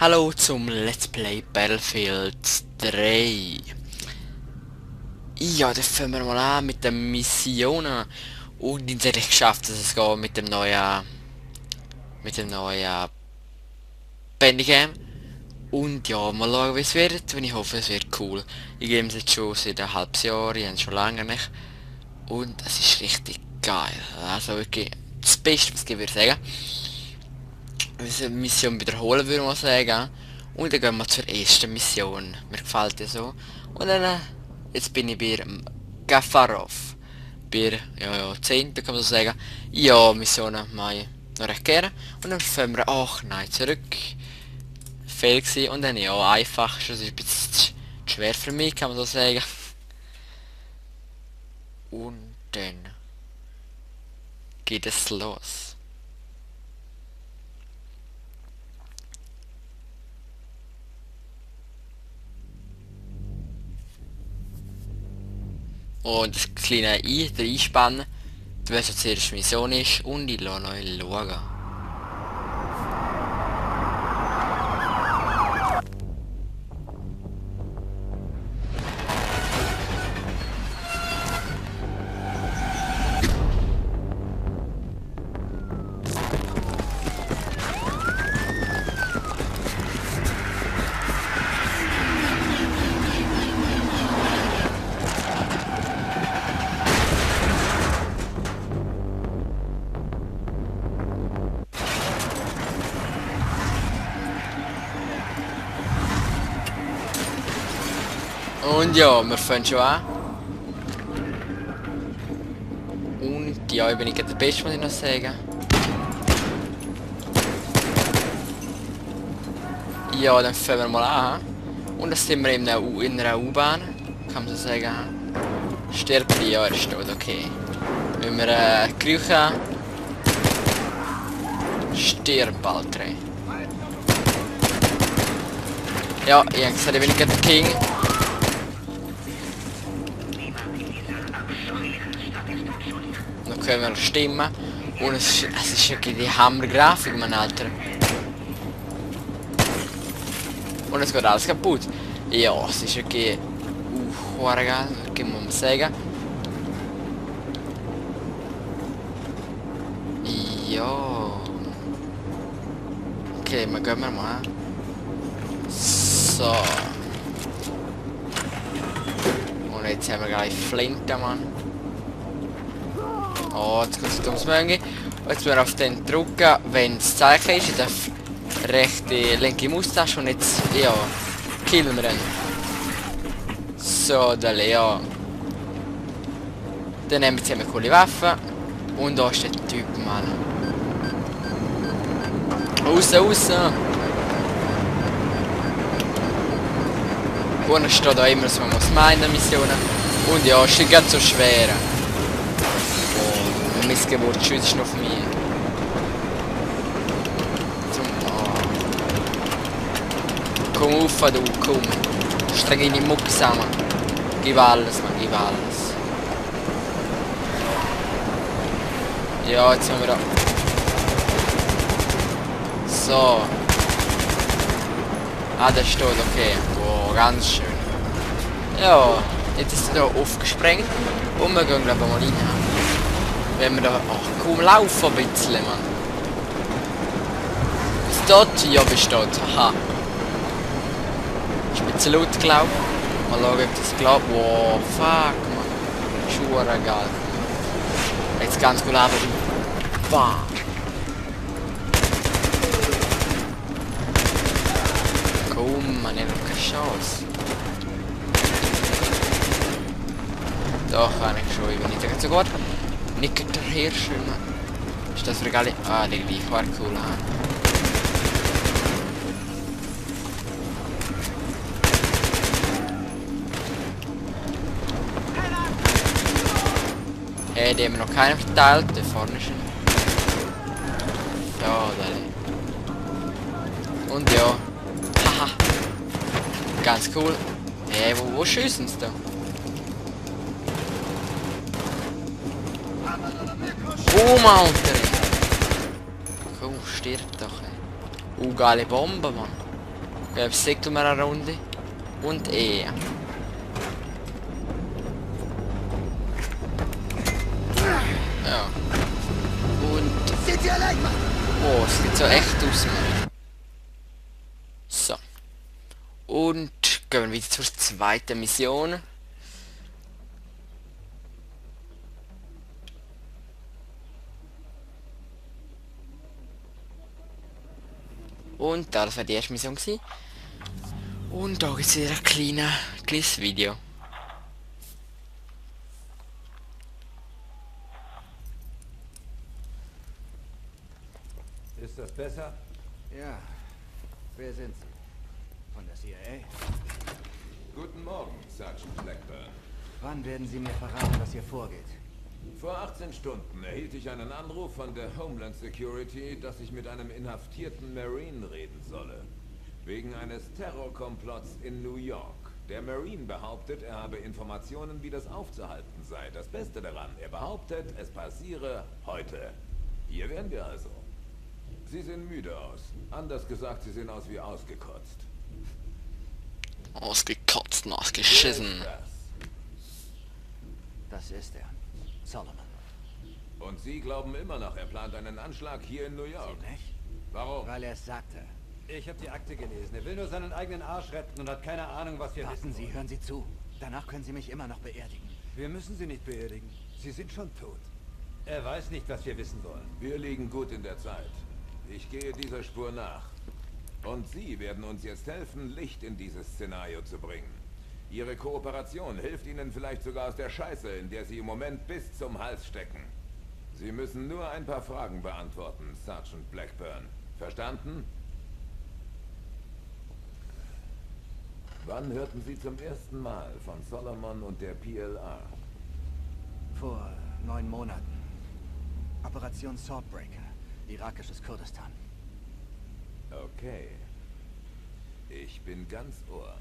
Hallo zum Let's Play Battlefield 3. Ja, dann fangen wir mal an mit den Missionen. Und ich habe geschafft, dass es geht mit dem neuen Bandicam. Und ja, mal schauen, wie es wird. Und ich hoffe, es wird cool. Ich gebe es jetzt schon seit einem halben Jahr, ich habe es schon lange nicht. Und es ist richtig geil. Also wirklich das Beste, was ich würde sagen. Diese Mission wiederholen, würde man sagen. Und dann gehen wir zur ersten Mission. Mir gefällt die so. Und dann, jetzt bin ich bei Gafarov. Bei, ja, 10. kann man so sagen. Ja, Missionen mache ich noch recht gerne. Und dann fahren wir, ach nein, zurück. Fehl gewesen. Und dann, ja, einfach. Das ist ein bisschen schwer für mich, kann man so sagen. Und dann geht es los. Und das kleine der Einspannen, was jetzt die erste Mission ist, und ich lasse euch schauen. Und ja, wir fangen schon an. Und ja, ich bin nicht der Beste, muss ich noch sagen. Ja, dann fangen wir mal an. Und dann sind wir in einer U-Bahn, kann man so sagen. Stirbt ja, er steht, okay. Wenn wir kriechen, stirbt bald rein. Ja, ich habe gesagt, ich bin nicht der King. Dann können wir stimmen. Und es ist wirklich die Hammergrafik, mein Alter. Und es geht alles kaputt. Ja, es ist wirklich geil, wirklich muss man sagen. Ja. Okay, dann gehen wir mal. So. Und jetzt haben wir gleich Flinte, Mann. Oh, jetzt kommt es ums Möngi. Und jetzt müssen wir auf den drücken, wenn das Zeichen ist, in der rechte, linke Maustaste. Und jetzt, ja, killen wir ihn. So, der Leo. Dann haben wir jetzt eine coole Waffe. Und da ist der Typ, Mann. Raus, raus! Und es steht da immer, dass man muss meinen Missionen. Und ja, es ist ganz so schwer. Oh, Missgeburt schützt noch auf mich. Komm auf, du, komm. Streng in die Mucke zusammen. Gib alles, Mann, gib alles. Ja, jetzt haben wir da. So. Ah, der steht, okay. Wow, ganz schön. Ja, jetzt ist er da aufgesprengt. Und wir gehen, glaube ich, mal rein. Wenn wir da. Ach, kaum laufen ein bisschen, Mann. Ist dort? Ja, besteht. Haha. Ist ein bisschen laut, glaube ich. Mal schauen, ob das glaubt. Wow, fuck, Mann. Schuhe geil. Jetzt ganz gut aber. Bam. Komm, man, ich habe keine Chance. Doch, kann ich schon, ich bin nicht so gut. Nicht der Hirsch, Mann. Ist das für geile? Ah, die war cool, ha. Hey, die haben wir noch keinen verteilt, der vorne ist ein. Ja, da. Und ja. Haha. Ganz cool. Hey, wo schießen sie da? Boom, Alter! Komm, stirb doch, ey. Geile Bombe, Mann. Säckeln wir eine Runde. Und Ja. Und... Seht ihr allein, Mann! Oh, es sieht so echt aus, Mann. So. Und gehen wir wieder zur zweiten Mission. Und das war die erste Mission gewesen. Und da gibt es wieder ein kleines Video. Ist das besser? Ja. Wer sind Sie? Von der CIA? Guten Morgen, Sergeant Blackburn. Wann werden Sie mir verraten, was hier vorgeht? Vor 18 Stunden erhielt ich einen Anruf von der Homeland Security, dass ich mit einem inhaftierten Marine reden solle. Wegen eines Terrorkomplotts in New York. Der Marine behauptet, er habe Informationen, wie das aufzuhalten sei. Das Beste daran, er behauptet, es passiere heute. Hier wären wir also. Sie sehen müde aus. Anders gesagt, Sie sehen aus wie ausgekotzt. Ausgekotzt, ausgeschissen. Wer ist Das ist er. Solomon. das? Und Sie glauben immer noch, er plant einen Anschlag hier in New York. Sie nicht? Warum? Weil er es sagte. Ich habe die Akte gelesen. Er will nur seinen eigenen Arsch retten und hat keine Ahnung, was wir Warten wissen Sie, wollen. hören Sie zu. Danach können Sie mich immer noch beerdigen. Wir müssen sie nicht beerdigen. Sie sind schon tot. Er weiß nicht, was wir wissen wollen. Wir liegen gut in der Zeit. Ich gehe dieser Spur nach. Und Sie werden uns jetzt helfen, Licht in dieses Szenario zu bringen. Ihre Kooperation hilft Ihnen vielleicht sogar aus der Scheiße, in der Sie im Moment bis zum Hals stecken. Sie müssen nur ein paar Fragen beantworten, Sergeant Blackburn. Verstanden? Wann hörten Sie zum ersten Mal von Solomon und der PLR? Vor 9 Monaten. Operation Swordbreaker. Irakisches Kurdistan. Okay. Ich bin ganz Ohr.